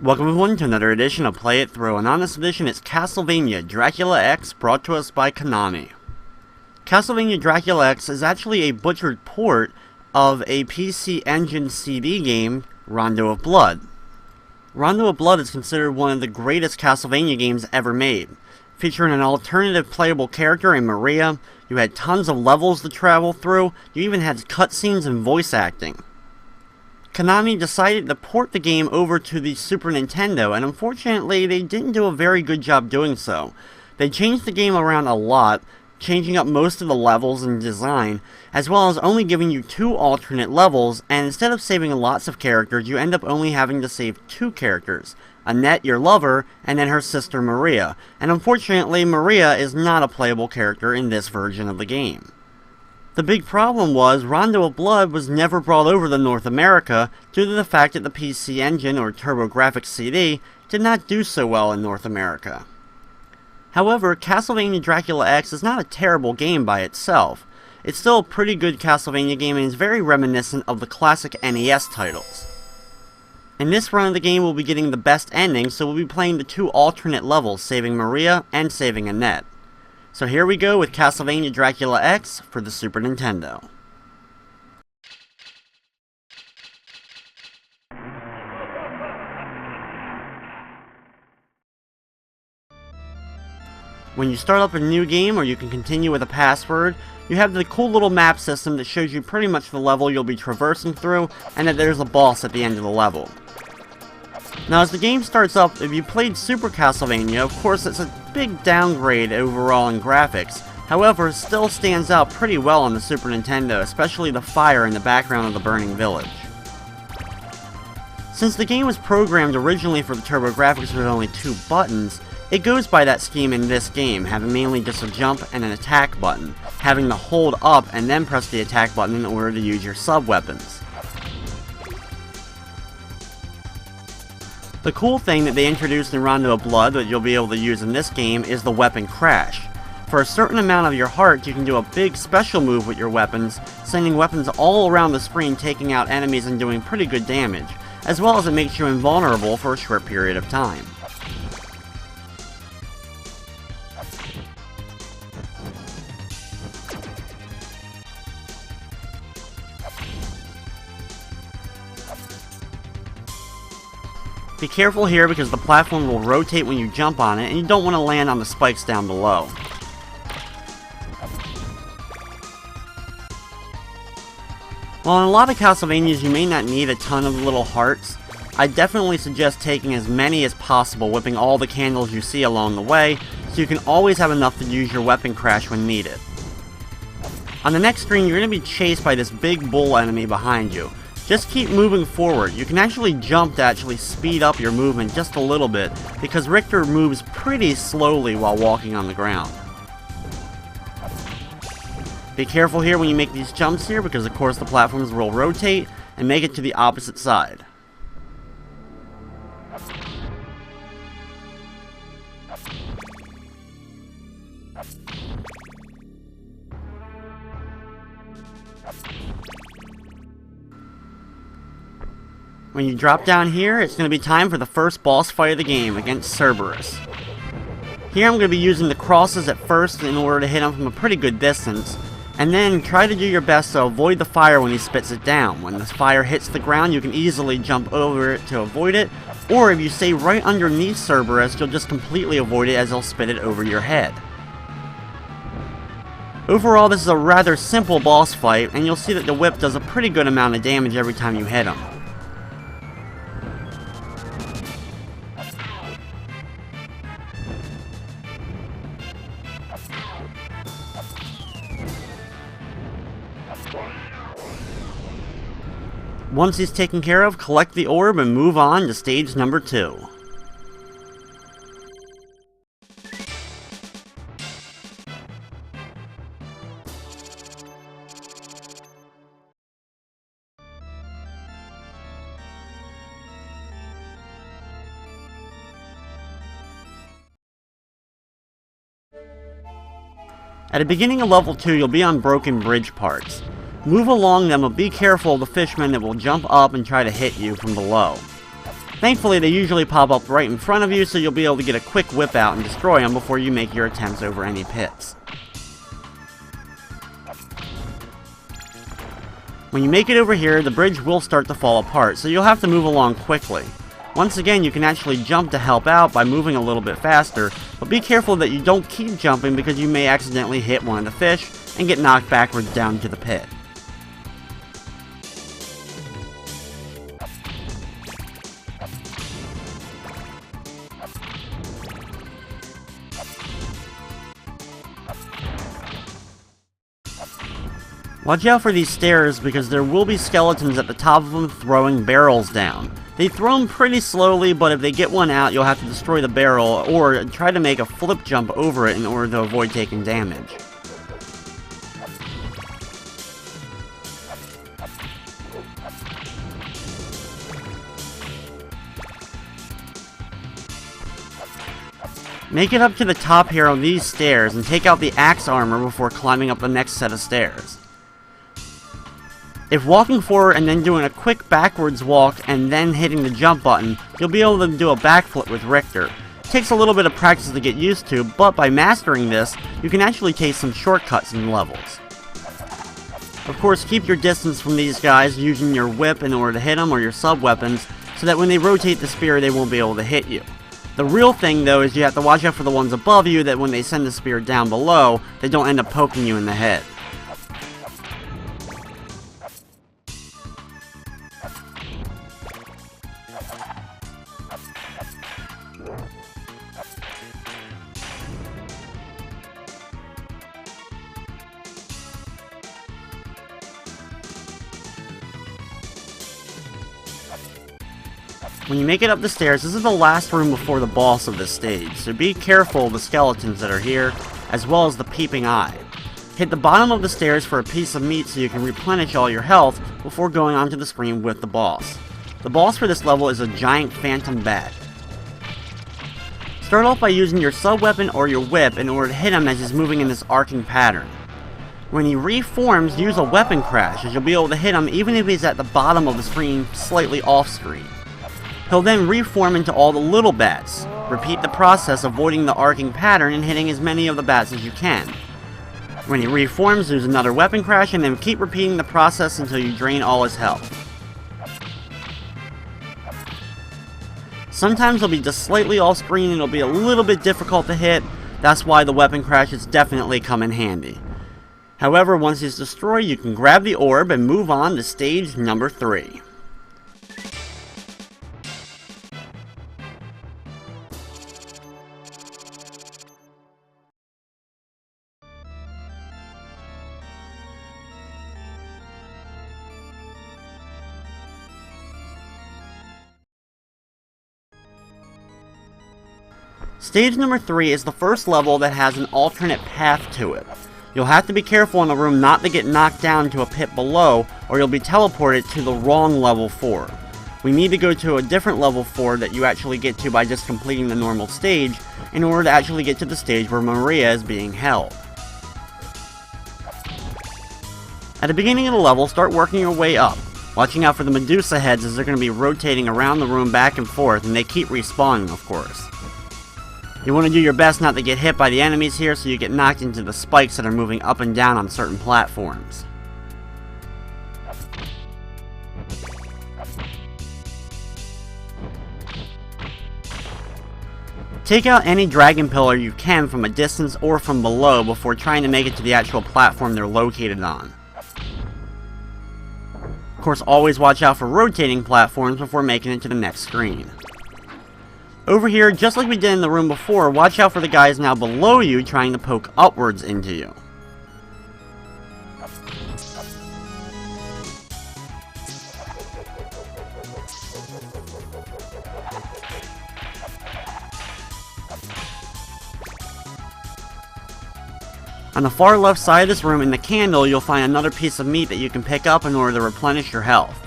Welcome everyone to another edition of Play It Through, and on this edition it's Castlevania Dracula X, brought to us by Konami. Castlevania Dracula X is actually a butchered port of a PC Engine CD game, Rondo of Blood. Rondo of Blood is considered one of the greatest Castlevania games ever made. Featuring an alternative playable character in Maria, you had tons of levels to travel through, you even had cutscenes and voice acting. Konami decided to port the game over to the Super Nintendo, and unfortunately they didn't do a very good job doing so. They changed the game around a lot, changing up most of the levels and design, as well as only giving you 2 alternate levels, and instead of saving lots of characters, you end up only having to save 2 characters. Annette, your lover, and then her sister Maria. And unfortunately, Maria is not a playable character in this version of the game. The big problem was, Rondo of Blood was never brought over to North America due to the fact that the PC Engine, or TurboGrafx CD, did not do so well in North America. However, Castlevania Dracula X is not a terrible game by itself. It's still a pretty good Castlevania game and is very reminiscent of the classic NES titles. In this run of the game, we'll be getting the best ending, so we'll be playing the 2 alternate levels, saving Maria and saving Annette. So here we go with Castlevania Dracula X for the Super Nintendo. When you start up a new game, or you can continue with a password, you have the cool little map system that shows you pretty much the level you'll be traversing through, and that there's a boss at the end of the level. Now as the game starts up, if you played Super Castlevania, of course it's a big downgrade overall in graphics. However, it still stands out pretty well on the Super Nintendo, especially the fire in the background of the burning village. Since the game was programmed originally for the TurboGrafx with only 2 buttons, it goes by that scheme in this game, having mainly just a jump and an attack button, having to hold up and then press the attack button in order to use your sub-weapons. The cool thing that they introduced in Rondo of Blood that you'll be able to use in this game is the weapon crash. For a certain amount of your heart, you can do a big special move with your weapons, sending weapons all around the screen, taking out enemies and doing pretty good damage, as well as it makes you invulnerable for a short period of time. Be careful here because the platform will rotate when you jump on it, and you don't want to land on the spikes down below. While in a lot of Castlevanias you may not need a ton of little hearts, I definitely suggest taking as many as possible, whipping all the candles you see along the way, so you can always have enough to use your weapon crash when needed. On the next screen, you're going to be chased by this big bull enemy behind you. Just keep moving forward. You can actually jump to actually speed up your movement just a little bit, because Richter moves pretty slowly while walking on the ground. Be careful here when you make these jumps here, because of course the platforms will rotate and make it to the opposite side. When you drop down here, it's going to be time for the first boss fight of the game against Cerberus. Here I'm going to be using the crosses at first in order to hit him from a pretty good distance, and then try to do your best to avoid the fire when he spits it down. When the fire hits the ground, you can easily jump over it to avoid it, or if you stay right underneath Cerberus, you'll just completely avoid it as he'll spit it over your head. Overall, this is a rather simple boss fight, and you'll see that the whip does a pretty good amount of damage every time you hit him. Once he's taken care of, collect the orb and move on to stage number 2. At the beginning of level 2, you'll be on broken bridge parts. Move along them, but be careful of the fishmen that will jump up and try to hit you from below. Thankfully, they usually pop up right in front of you, so you'll be able to get a quick whip out and destroy them before you make your attempts over any pits. When you make it over here, the bridge will start to fall apart, so you'll have to move along quickly. Once again, you can actually jump to help out by moving a little bit faster, but be careful that you don't keep jumping because you may accidentally hit one of the fish and get knocked backwards down to the pit. Watch out for these stairs because there will be skeletons at the top of them throwing barrels down. They throw them pretty slowly, but if they get one out, you'll have to destroy the barrel or try to make a flip jump over it in order to avoid taking damage. Make it up to the top here on these stairs and take out the axe armor before climbing up the next set of stairs. If walking forward and then doing a quick backwards walk and then hitting the jump button, you'll be able to do a backflip with Richter. It takes a little bit of practice to get used to, but by mastering this, you can actually take some shortcuts in levels. Of course, keep your distance from these guys using your whip in order to hit them or your sub-weapons, so that when they rotate the spear, they won't be able to hit you. The real thing, though, is you have to watch out for the ones above you that when they send the spear down below, they don't end up poking you in the head. When you make it up the stairs, this is the last room before the boss of this stage, so be careful of the skeletons that are here, as well as the peeping eye. Hit the bottom of the stairs for a piece of meat so you can replenish all your health before going onto the screen with the boss. The boss for this level is a giant phantom bat. Start off by using your sub-weapon or your whip in order to hit him as he's moving in this arcing pattern. When he reforms, use a weapon crash as you'll be able to hit him even if he's at the bottom of the screen, slightly off screen. He'll then reform into all the little bats. Repeat the process, avoiding the arcing pattern and hitting as many of the bats as you can. When he reforms, use another weapon crash and then keep repeating the process until you drain all his health. Sometimes he'll be just slightly off screen and it'll be a little bit difficult to hit. That's why the weapon crashes definitely come in handy. However, once he's destroyed, you can grab the orb and move on to stage number 3. Stage number 3 is the first level that has an alternate path to it. You'll have to be careful in the room not to get knocked down to a pit below, or you'll be teleported to the wrong level 4. We need to go to a different level 4 that you actually get to by just completing the normal stage, in order to actually get to the stage where Maria is being held. At the beginning of the level, start working your way up, watching out for the Medusa heads as they're going to be rotating around the room back and forth, and they keep respawning, of course. You want to do your best not to get hit by the enemies here so you get knocked into the spikes that are moving up and down on certain platforms. Take out any dragon pillar you can from a distance or from below before trying to make it to the actual platform they're located on. Of course, always watch out for rotating platforms before making it to the next screen. Over here, just like we did in the room before, watch out for the guys now below you trying to poke upwards into you. On the far left side of this room in the candle, you'll find another piece of meat that you can pick up in order to replenish your health.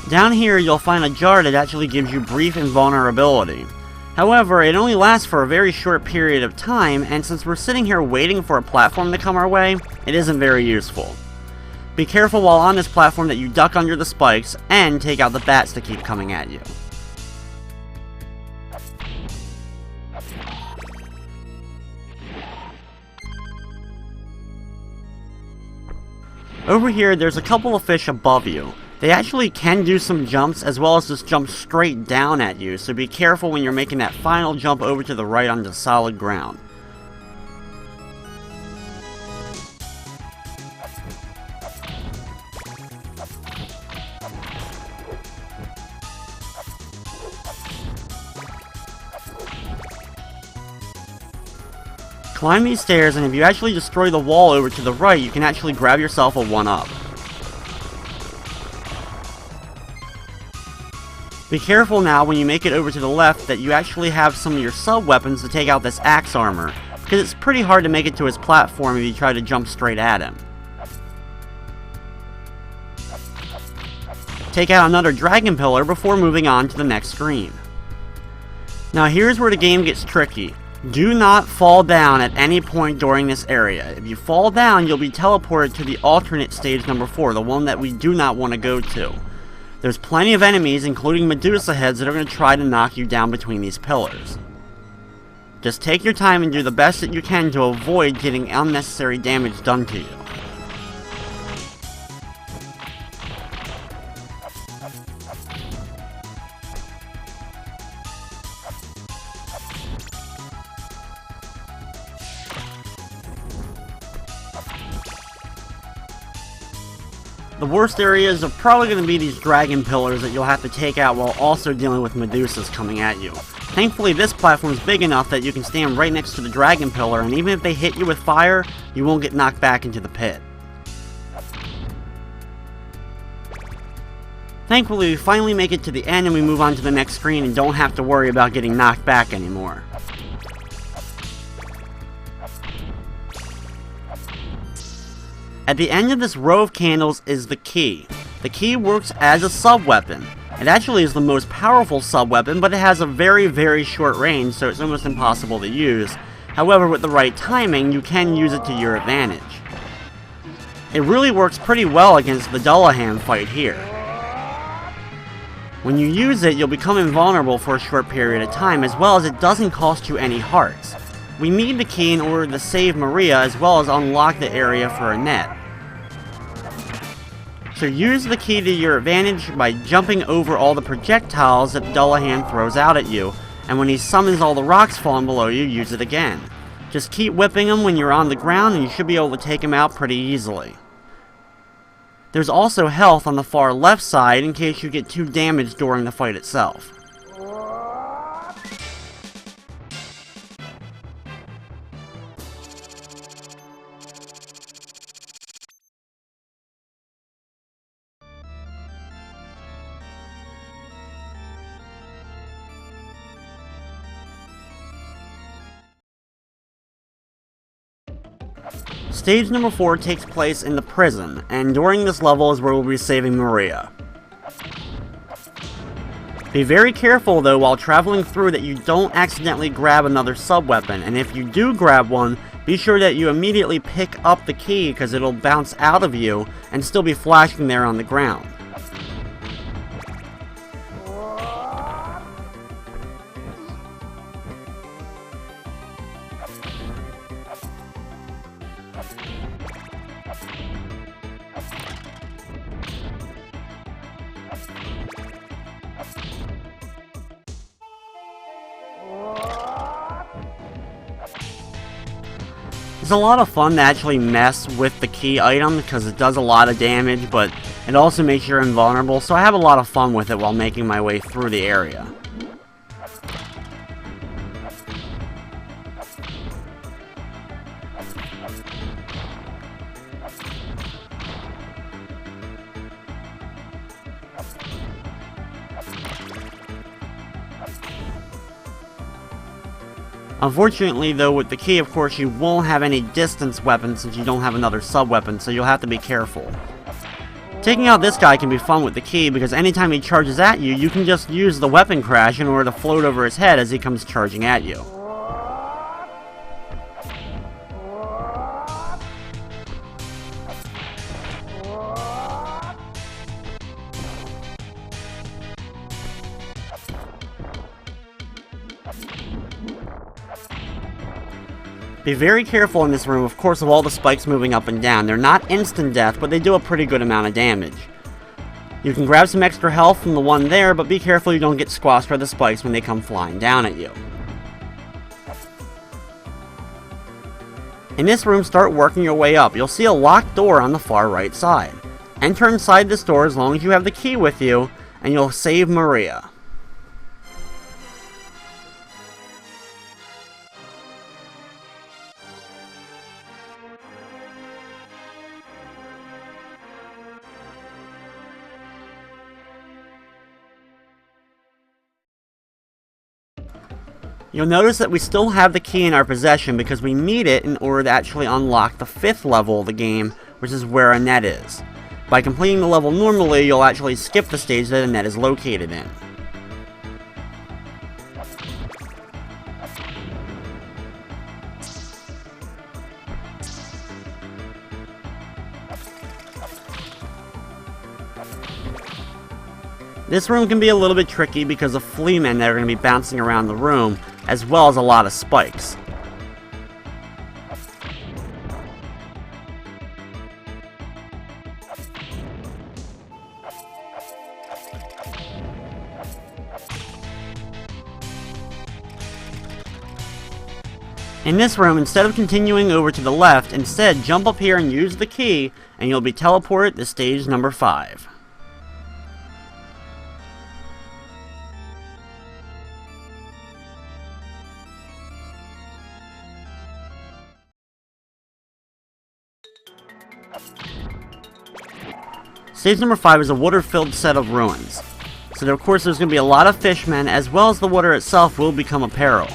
Down here, you'll find a jar that actually gives you brief invulnerability. However, it only lasts for a very short period of time, and since we're sitting here waiting for a platform to come our way, it isn't very useful. Be careful while on this platform that you duck under the spikes and take out the bats that keep coming at you. Over here, there's a couple of fish above you. They actually can do some jumps as well as just jump straight down at you, so be careful when you're making that final jump over to the right onto solid ground. Climb these stairs, and if you actually destroy the wall over to the right, you can actually grab yourself a 1-up. Be careful now when you make it over to the left that you actually have some of your sub-weapons to take out this axe armor, because it's pretty hard to make it to his platform if you try to jump straight at him. Take out another dragon pillar before moving on to the next screen. Now here's where the game gets tricky. Do not fall down at any point during this area. If you fall down, you'll be teleported to the alternate stage number 4, the one that we do not want to go to. There's plenty of enemies, including Medusa heads, that are going to try to knock you down between these pillars. Just take your time and do the best that you can to avoid getting unnecessary damage done to you. The worst areas are probably going to be these dragon pillars that you'll have to take out while also dealing with Medusas coming at you. Thankfully, this platform is big enough that you can stand right next to the dragon pillar, and even if they hit you with fire, you won't get knocked back into the pit. Thankfully, we finally make it to the end and we move on to the next screen and don't have to worry about getting knocked back anymore. At the end of this row of candles is the key. The key works as a sub-weapon. It actually is the most powerful sub-weapon, but it has a very, very short range, so it's almost impossible to use. However, with the right timing, you can use it to your advantage. It really works pretty well against the Dullahan fight here. When you use it, you'll become invulnerable for a short period of time, as well as it doesn't cost you any hearts. We need the key in order to save Maria, as well as unlock the area for Annette. So use the key to your advantage by jumping over all the projectiles that Dullahan throws out at you, and when he summons all the rocks falling below you, use it again. Just keep whipping him when you're on the ground and you should be able to take him out pretty easily. There's also health on the far left side in case you get too damaged during the fight itself. Stage number 4 takes place in the prison, and during this level is where we'll be saving Maria. Be very careful though while traveling through that you don't accidentally grab another sub-weapon, and if you do grab one, be sure that you immediately pick up the key because it'll bounce out of you and still be flashing there on the ground. It's a lot of fun to actually mess with the key item because it does a lot of damage, but it also makes you invulnerable, so I have a lot of fun with it while making my way through the area. Unfortunately though, with the key of course you won't have any distance weapons since you don't have another sub-weapon, so you'll have to be careful. Taking out this guy can be fun with the key because anytime he charges at you, you can just use the weapon crash in order to float over his head as he comes charging at you. Be very careful in this room, of course, of all the spikes moving up and down. They're not instant death, but they do a pretty good amount of damage. You can grab some extra health from the one there, but be careful you don't get squashed by the spikes when they come flying down at you. In this room, start working your way up. You'll see a locked door on the far right side. Enter inside this door as long as you have the key with you, and you'll save Maria. You'll notice that we still have the key in our possession because we need it in order to actually unlock the 5th level of the game, which is where Annette is. By completing the level normally, you'll actually skip the stage that Annette is located in. This room can be a little bit tricky because of flea men that are going to be bouncing around the room, as well as a lot of spikes. In this room, instead of continuing over to the left, instead jump up here and use the key, and you'll be teleported to stage number 5. Stage number 5 is a water-filled set of ruins. So of course there's going to be a lot of fishmen, as well as the water itself will become a peril.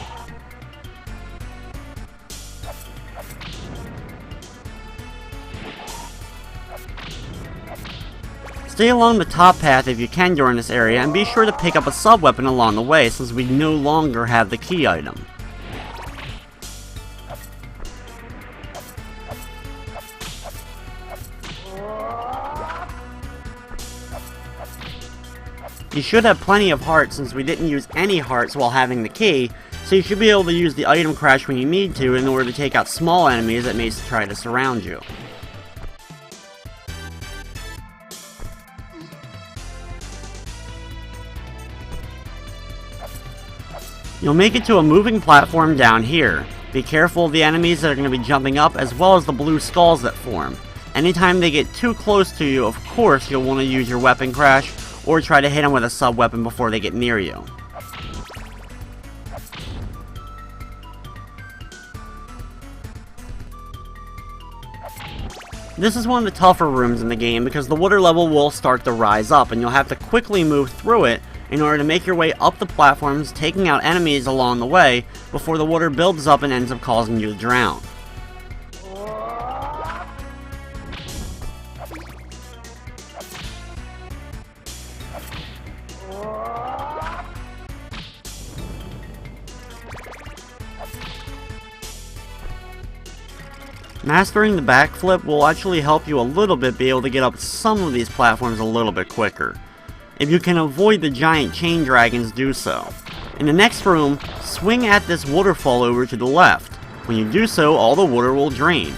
Stay along the top path if you can during this area, and be sure to pick up a sub-weapon along the way since we no longer have the key item. You should have plenty of hearts since we didn't use any hearts while having the key, so you should be able to use the item crash when you need to in order to take out small enemies that may try to surround you. You'll make it to a moving platform down here. Be careful of the enemies that are going to be jumping up, as well as the blue skulls that form. Anytime they get too close to you, of course you'll want to use your weapon crash, or try to hit them with a sub-weapon before they get near you. This is one of the tougher rooms in the game because the water level will start to rise up and you'll have to quickly move through it in order to make your way up the platforms, taking out enemies along the way before the water builds up and ends up causing you to drown. Mastering the backflip will actually help you a little bit be able to get up some of these platforms a little bit quicker. If you can avoid the giant chain dragons, do so. In the next room, swing at this waterfall over to the left. When you do so, all the water will drain.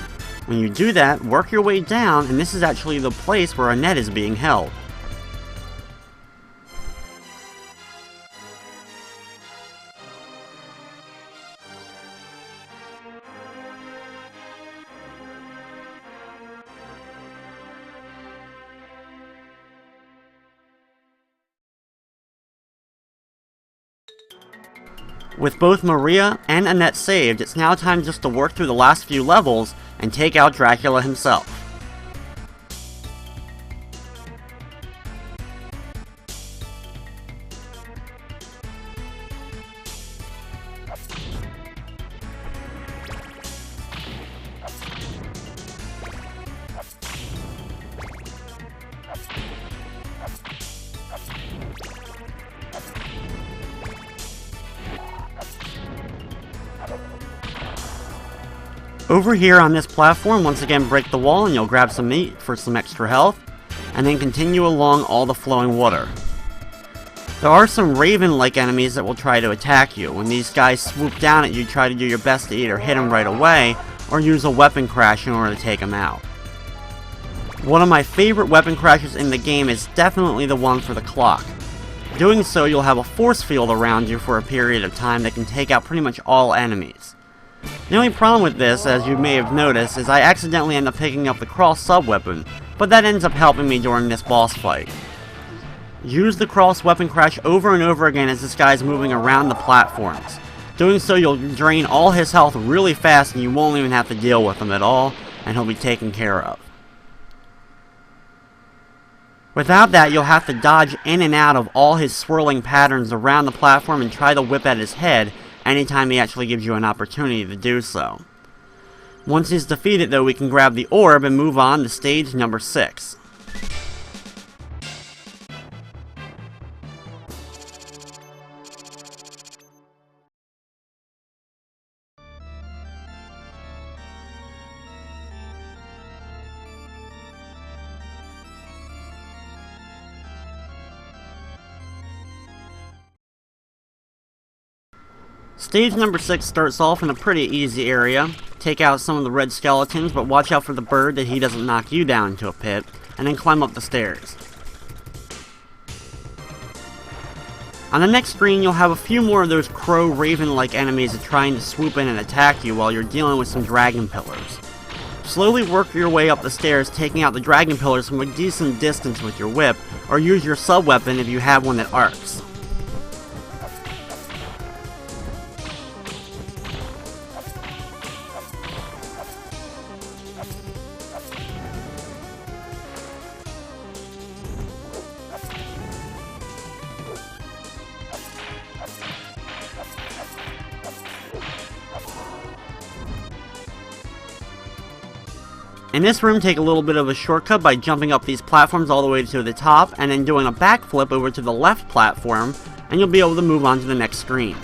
When you do that, work your way down, and this is actually the place where Annette is being held. With both Maria and Annette saved, it's now time just to work through the last few levels and take out Dracula himself. Over here on this platform, once again break the wall and you'll grab some meat for some extra health, and then continue along all the flowing water. There are some raven-like enemies that will try to attack you. When these guys swoop down at you, try to do your best to either hit them right away, or use a weapon crash in order to take them out. One of my favorite weapon crashes in the game is definitely the one for the clock. Doing so, you'll have a force field around you for a period of time that can take out pretty much all enemies. The only problem with this, as you may have noticed, is I accidentally end up picking up the cross sub-weapon, but that ends up helping me during this boss fight. Use the cross weapon crash over and over again as this guy's moving around the platforms. Doing so, you'll drain all his health really fast and you won't even have to deal with him at all, and he'll be taken care of. Without that, you'll have to dodge in and out of all his swirling patterns around the platform and try to whip at his head anytime he actually gives you an opportunity to do so. Once he's defeated though, we can grab the orb and move on to stage number 6. Stage number 6 starts off in a pretty easy area. Take out some of the red skeletons, but watch out for the bird that he doesn't knock you down into a pit, and then climb up the stairs. On the next screen, you'll have a few more of those crow raven-like enemies that are trying to swoop in and attack you while you're dealing with some dragon pillars. Slowly work your way up the stairs, taking out the dragon pillars from a decent distance with your whip, or use your sub-weapon if you have one that arcs. In this room, take a little bit of a shortcut by jumping up these platforms all the way to the top, and then doing a backflip over to the left platform, and you'll be able to move on to the next screen.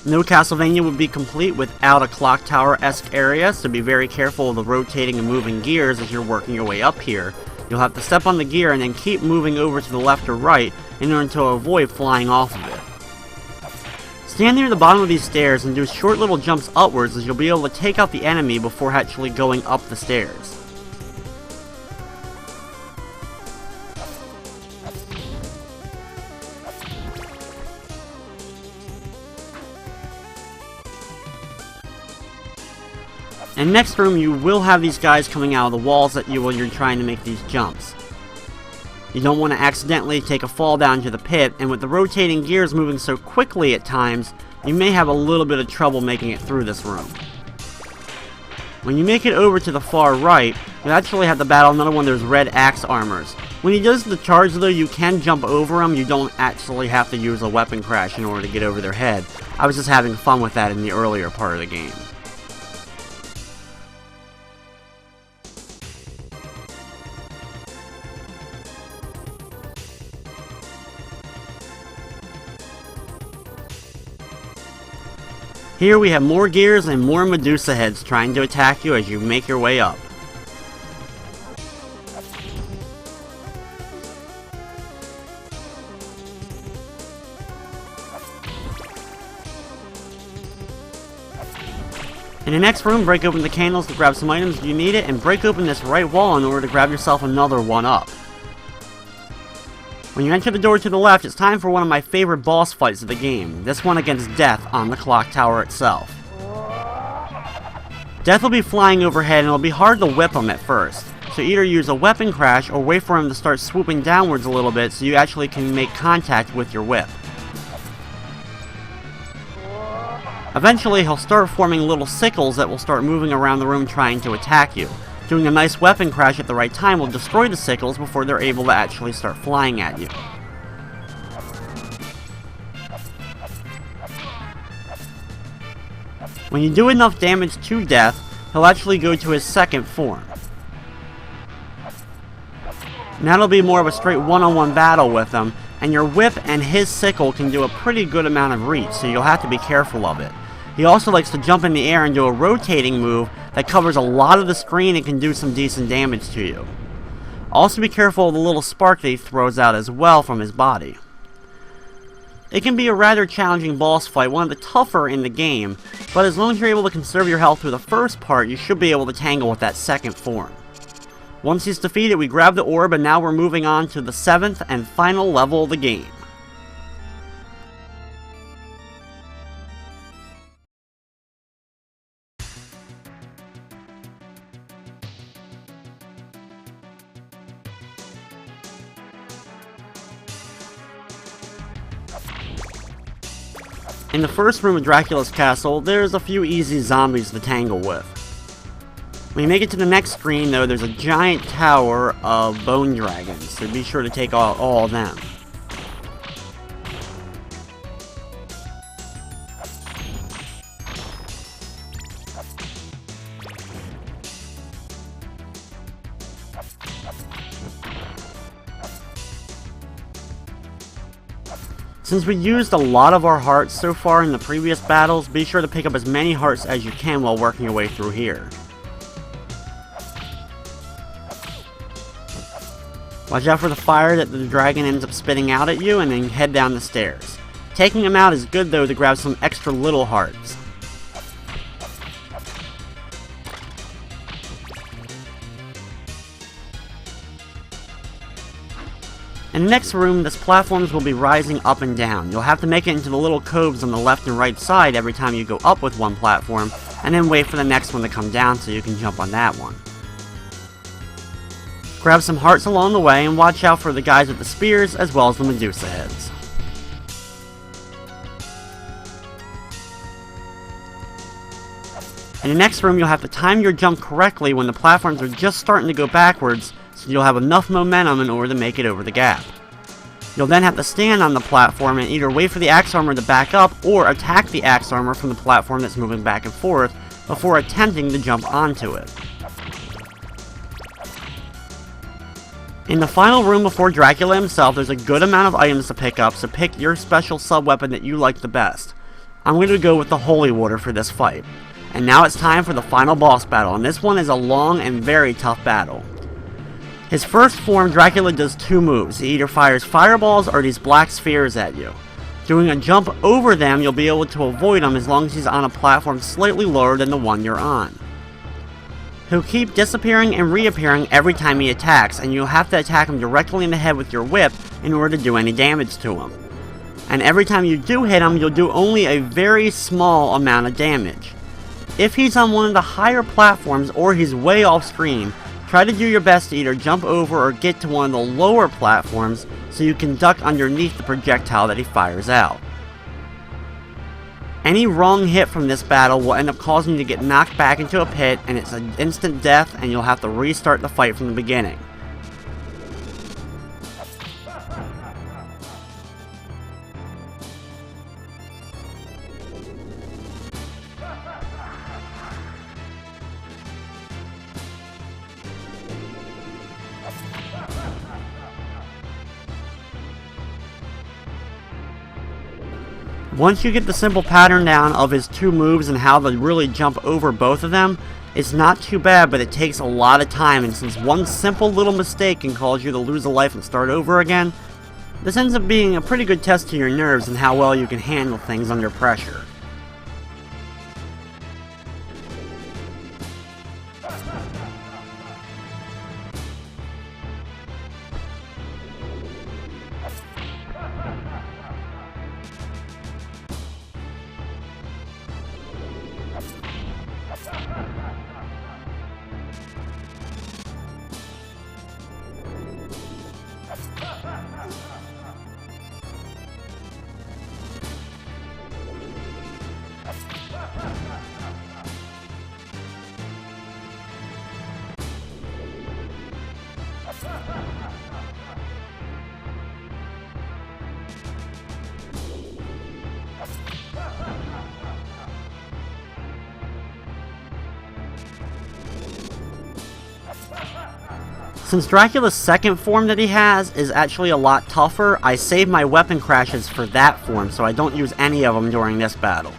No Castlevania would be complete without a clock tower-esque area, so be very careful of the rotating and moving gears as you're working your way up here. You'll have to step on the gear and then keep moving over to the left or right in order to avoid flying off of it. Stand near the bottom of these stairs and do short little jumps upwards as you'll be able to take out the enemy before actually going up the stairs. And next room, you will have these guys coming out of the walls at you while you're trying to make these jumps. You don't want to accidentally take a fall down to the pit, and with the rotating gears moving so quickly at times, you may have a little bit of trouble making it through this room. When you make it over to the far right, you actually have to battle another one of those red axe armors. When he does the charge though, you can jump over them. You don't actually have to use a weapon crash in order to get over their head. I was just having fun with that in the earlier part of the game. Here we have more gears and more Medusa heads trying to attack you as you make your way up. In the next room, break open the candles to grab some items if you need it, and break open this right wall in order to grab yourself another one up. When you enter the door to the left, it's time for one of my favorite boss fights of the game, this one against Death on the clock tower itself. Death will be flying overhead and it'll be hard to whip him at first, so either use a weapon crash or wait for him to start swooping downwards a little bit so you actually can make contact with your whip. Eventually he'll start forming little sickles that will start moving around the room trying to attack you. Doing a nice weapon crash at the right time will destroy the sickles before they're able to actually start flying at you. When you do enough damage to Death, he'll actually go to his second form. Now it'll be more of a straight one-on-one battle with him, and your whip and his sickle can do a pretty good amount of reach, so you'll have to be careful of it. He also likes to jump in the air and do a rotating move that covers a lot of the screen and can do some decent damage to you. Also be careful of the little spark that he throws out as well from his body. It can be a rather challenging boss fight, one of the tougher in the game, but as long as you're able to conserve your health through the first part, you should be able to tangle with that second form. Once he's defeated, we grab the orb, and now we're moving on to the 7th and final level of the game. In the first room of Dracula's castle, there's a few easy zombies to tangle with. When you make it to the next screen, though, there's a giant tower of bone dragons, so be sure to take out all of them. Since we used a lot of our hearts so far in the previous battles, be sure to pick up as many hearts as you can while working your way through here. Watch out for the fire that the dragon ends up spitting out at you, and then head down the stairs. Taking him out is good though to grab some extra little hearts. In the next room, the platforms will be rising up and down. You'll have to make it into the little coves on the left and right side every time you go up with one platform, and then wait for the next one to come down so you can jump on that one. Grab some hearts along the way, and watch out for the guys with the spears as well as the Medusa heads. In the next room, you'll have to time your jump correctly when the platforms are just starting to go backwards, so you'll have enough momentum in order to make it over the gap. You'll then have to stand on the platform and either wait for the axe armor to back up or attack the axe armor from the platform that's moving back and forth before attempting to jump onto it. In the final room before Dracula himself, there's a good amount of items to pick up, so pick your special sub-weapon that you like the best. I'm going to go with the Holy Water for this fight. And now it's time for the final boss battle, and this one is a long and very tough battle. His first form, Dracula does two moves. He either fires fireballs or these black spheres at you. Doing a jump over them, you'll be able to avoid them as long as he's on a platform slightly lower than the one you're on. He'll keep disappearing and reappearing every time he attacks, and you'll have to attack him directly in the head with your whip in order to do any damage to him. And every time you do hit him, you'll do only a very small amount of damage. If he's on one of the higher platforms or he's way off screen, try to do your best to either jump over or get to one of the lower platforms so you can duck underneath the projectile that he fires out. Any wrong hit from this battle will end up causing you to get knocked back into a pit, and it's an instant death, and you'll have to restart the fight from the beginning. Once you get the simple pattern down of his two moves and how to really jump over both of them, it's not too bad, but it takes a lot of time, and since one simple little mistake can cause you to lose a life and start over again, this ends up being a pretty good test to your nerves and how well you can handle things under pressure. Since Dracula's second form that he has is actually a lot tougher, I save my weapon crashes for that form, so I don't use any of them during this battle.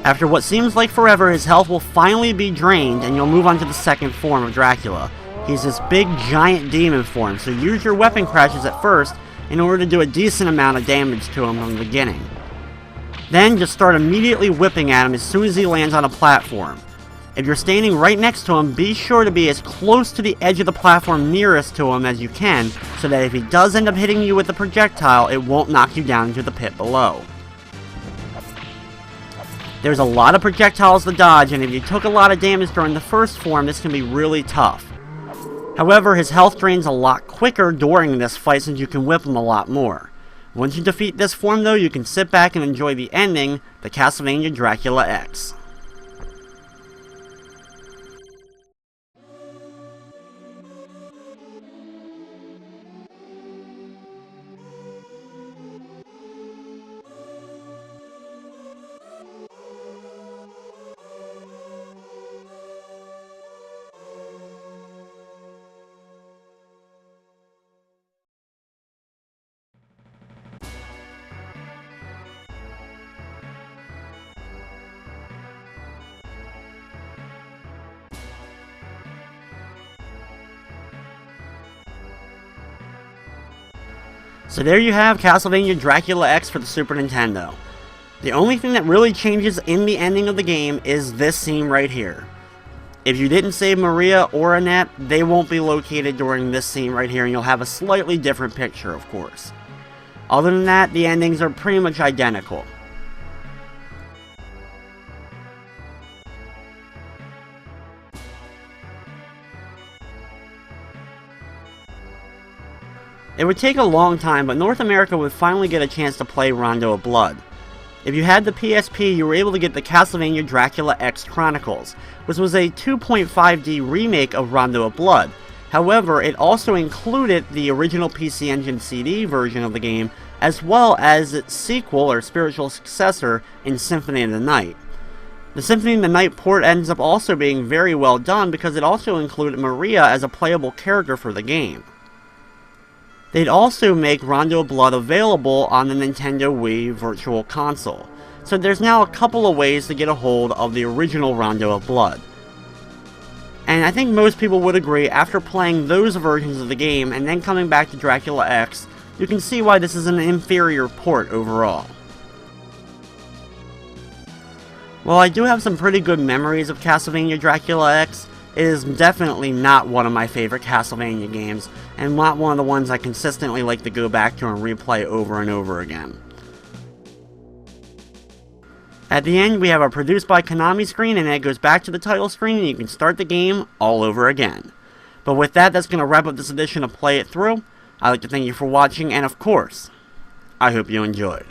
After what seems like forever, his health will finally be drained and you'll move on to the second form of Dracula. He's this big giant demon form, so use your weapon crashes at first in order to do a decent amount of damage to him from the beginning. Then just start immediately whipping at him as soon as he lands on a platform. If you're standing right next to him, be sure to be as close to the edge of the platform nearest to him as you can, so that if he does end up hitting you with the projectile, it won't knock you down into the pit below. There's a lot of projectiles to dodge, and if you took a lot of damage during the first form, this can be really tough. However, his health drains a lot quicker during this fight since you can whip him a lot more. Once you defeat this form though, you can sit back and enjoy the ending, the Castlevania Dracula X. So there you have Castlevania Dracula X for the Super Nintendo. The only thing that really changes in the ending of the game is this scene right here. If you didn't save Maria or Annette, they won't be located during this scene right here, and you'll have a slightly different picture, of course. Other than that, the endings are pretty much identical. It would take a long time, but North America would finally get a chance to play Rondo of Blood. If you had the PSP, you were able to get the Castlevania Dracula X Chronicles, which was a 2.5D remake of Rondo of Blood. However, it also included the original PC Engine CD version of the game, as well as its sequel or spiritual successor in Symphony of the Night. The Symphony of the Night port ends up also being very well done because it also included Maria as a playable character for the game. They'd also make Rondo of Blood available on the Nintendo Wii Virtual Console, so there's now a couple of ways to get a hold of the original Rondo of Blood. And I think most people would agree, after playing those versions of the game and then coming back to Dracula X, you can see why this is an inferior port overall. While I do have some pretty good memories of Castlevania Dracula X, it is definitely not one of my favorite Castlevania games, and not one of the ones I consistently like to go back to and replay over and over again. At the end, we have a produced by Konami screen, and then it goes back to the title screen, and you can start the game all over again. But with that, that's going to wrap up this edition of Play It Through. I'd like to thank you for watching, and of course, I hope you enjoyed.